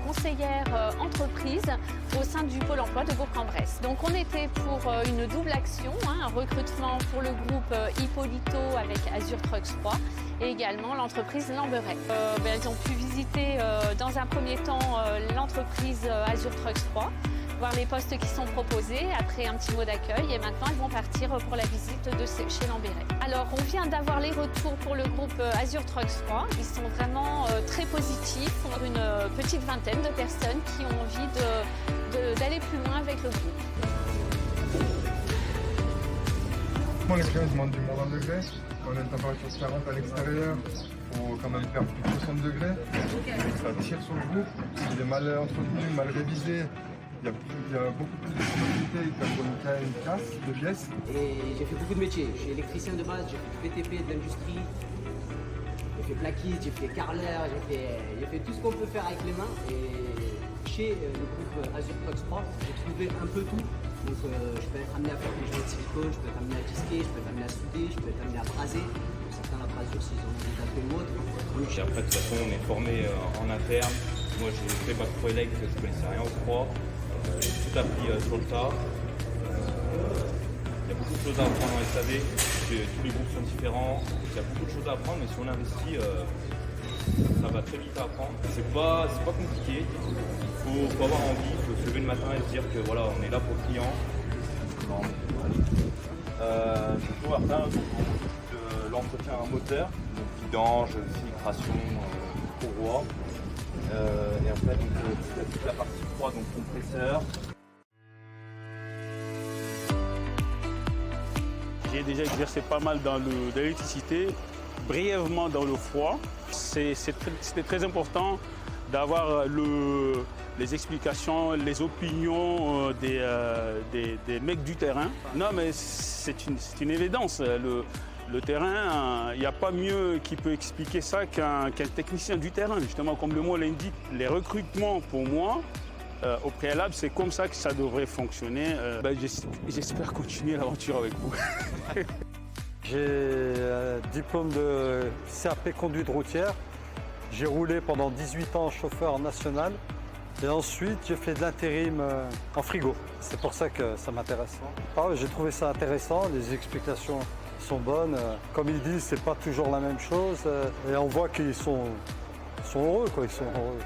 conseillère entreprise au sein du Pôle emploi de Bourg-en-Bresse. Donc on était pour une double action, un recrutement pour le groupe Hippolito avec Azure Trucks 3 et également l'entreprise Lamberet. Elles ont pu visiter dans un premier temps l'entreprise Azure Trucks 3, voir les postes qui sont proposés, après un petit mot d'accueil et maintenant elles vont partir pour la visite de chez Lamberet. Alors on vient d'avoir les retours pour le groupe Azure Trucks 3, ils sont vraiment très positifs pour une petite vingtaine de personnes qui ont envie d'aller plus loin avec le groupe. L'expérience demande du moins 20 degrés. On a une température 40 à l'extérieur, il faut quand même faire plus de 60 degrés. Ça tire sur le groupe, il est mal entretenu, mal révisé. Il y a beaucoup plus de possibilités pour une casse de pièces. Et j'ai fait beaucoup de métiers. Je suis électricien de base, j'ai fait du BTP, de l'industrie, j'ai fait plaquiste, j'ai fait carreleur, j'ai fait tout ce qu'on peut faire avec les mains. Et chez le groupe Azure Trucks 3, j'ai trouvé un peu tout. Donc je peux être amené à faire des joints de silicone, je peux être amené à disquer, je peux être amené à souder, je peux être amené à braser. Certains la brasure s'ils ont envie d'appeler ou autre. Et après de toute façon on est formé en interne. Moi j'ai fait bac pro élect, je ne connaissais rien au froid. J'ai tout appris sur le tas. Il y a beaucoup de choses à apprendre en SAV. Tous les groupes sont différents. Il y a beaucoup de choses à apprendre, mais si on investit, ça va très vite à apprendre. C'est pas compliqué. Il faut avoir envie, il faut se lever le matin et se dire que voilà, on est là pour le client. Je suis pour Martin, de l'entretien moteur, donc vidange, filtration, courroie. Et après toute la partie froid, donc compresseur. J'ai déjà exercé pas mal dans l'électricité, brièvement dans le froid. C'était très important d'avoir les explications, les opinions des mecs du terrain. Non mais c'est une évidence. Le terrain, il n'y a pas mieux qui peut expliquer ça qu'un technicien du terrain. Justement, comme le mot l'indique, les recrutements, pour moi, au préalable, c'est comme ça que ça devrait fonctionner. J'espère continuer l'aventure avec vous. J'ai un diplôme de CAP conduite routière. J'ai roulé pendant 18 ans chauffeur national. Et ensuite, j'ai fait de l'intérim en frigo. C'est pour ça que ça m'intéresse. J'ai trouvé ça intéressant, les explications sont bonnes. Comme ils disent, c'est pas toujours la même chose. Et on voit qu'ils sont heureux, quoi. Ils sont heureux.